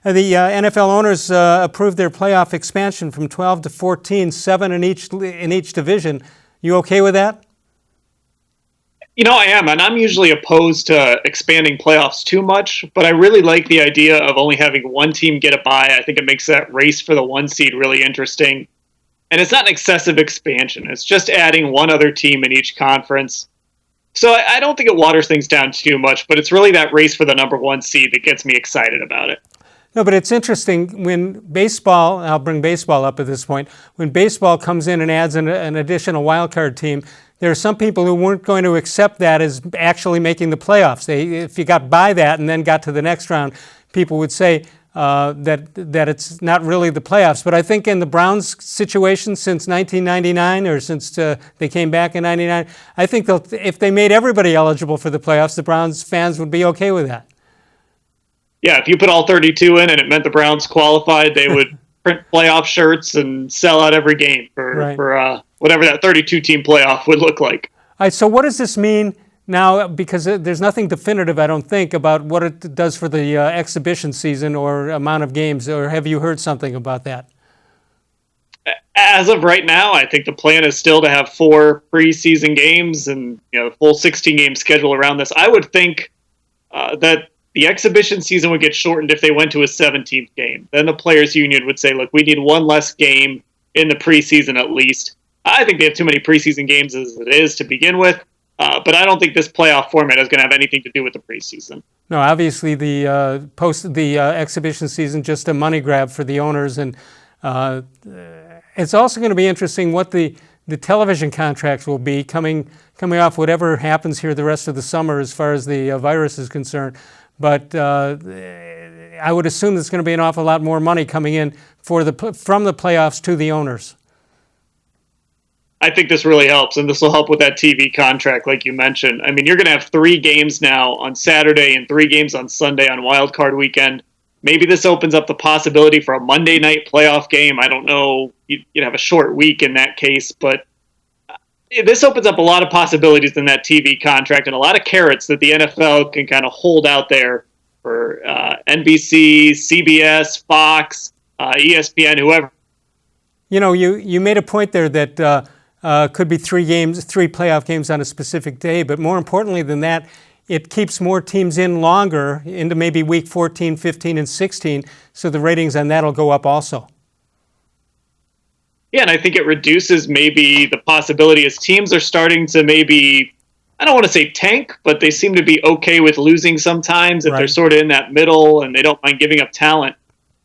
The NFL owners approved their playoff expansion from 12 to 14, 7 in each division. You okay with that? I am, and I'm usually opposed to expanding playoffs too much, but I really like the idea of only having one team get a bye. I think it makes that race for the 1 seed really interesting. And it's not an excessive expansion. It's just adding one other team in each conference. So I don't think it waters things down too much, but it's really that race for the number 1 seed that gets me excited about it. No, but it's interesting when baseball, I'll bring baseball up at this point, when baseball comes in and adds an additional wildcard team, there are some people who weren't going to accept that as actually making the playoffs. If you got by that and then got to the next round, people would say that it's not really the playoffs. But I think in the Browns situation since 1999 or since they came back in 99, I think if they made everybody eligible for the playoffs, the Browns fans would be okay with that. Yeah, if you put all 32 in and it meant the Browns qualified, they would print playoff shirts and sell out every game for whatever that 32-team playoff would look like. All right, so what does this mean now? Because there's nothing definitive, I don't think, about what it does for the exhibition season or amount of games, or have you heard something about that? As of right now, I think the plan is still to have 4 preseason games and full 16-game schedule around this. I would think that the exhibition season would get shortened if they went to a 17th game. Then the players' union would say, look, we need 1 less game in the preseason at least. I think they have too many preseason games as it is to begin with, but I don't think this playoff format is going to have anything to do with the preseason. No, obviously the exhibition season just a money grab for the owners, and it's also going to be interesting what the television contracts will be coming off whatever happens here the rest of the summer as far as the virus is concerned. But I would assume there's going to be an awful lot more money coming in from the playoffs to the owners. I think this really helps, and this will help with that TV contract, like you mentioned. I mean, you're going to have 3 games now on Saturday and 3 games on Sunday on Wild Card Weekend. Maybe this opens up the possibility for a Monday night playoff game. I don't know. You'd have a short week in that case, but this opens up a lot of possibilities in that TV contract and a lot of carrots that the NFL can kind of hold out there for NBC, CBS, Fox, ESPN, whoever. You made a point there that could be 3 playoff games on a specific day, but more importantly than that, it keeps more teams in longer into maybe week 14, 15, and 16, so the ratings on that will go up also. Yeah, and I think it reduces maybe the possibility as teams are starting to maybe, I don't want to say tank, but they seem to be okay with losing sometimes if they're sort of in that middle and they don't mind giving up talent.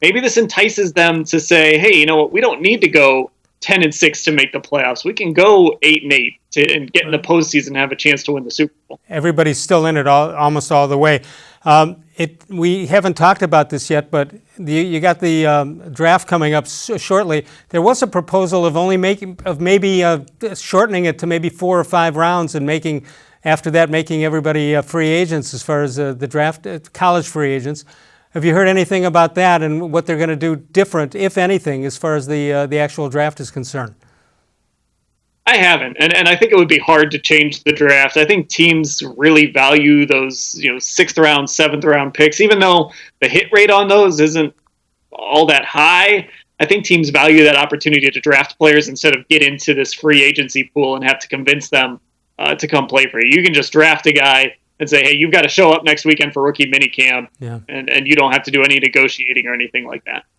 Maybe this entices them to say, hey, you know what, we don't need to go 10-6 to make the playoffs. We can go 8-8 and get in the postseason and have a chance to win the Super Bowl. Everybody's still in it almost all the way. We haven't talked about this yet, but you got the draft coming up shortly. There was a proposal of maybe shortening it to maybe 4 or 5 rounds and after that making everybody free agents as far as the draft, college free agents. Have you heard anything about that and what they're going to do different, if anything, as far as the actual draft is concerned? I haven't, and I think it would be hard to change the draft. I think teams really value those 6th round, 7th round picks, even though the hit rate on those isn't all that high. I think teams value that opportunity to draft players instead of get into this free agency pool and have to convince them to come play for you. You can just draft a guy and say, hey, you've got to show up next weekend for rookie minicamp, and you don't have to do any negotiating or anything like that.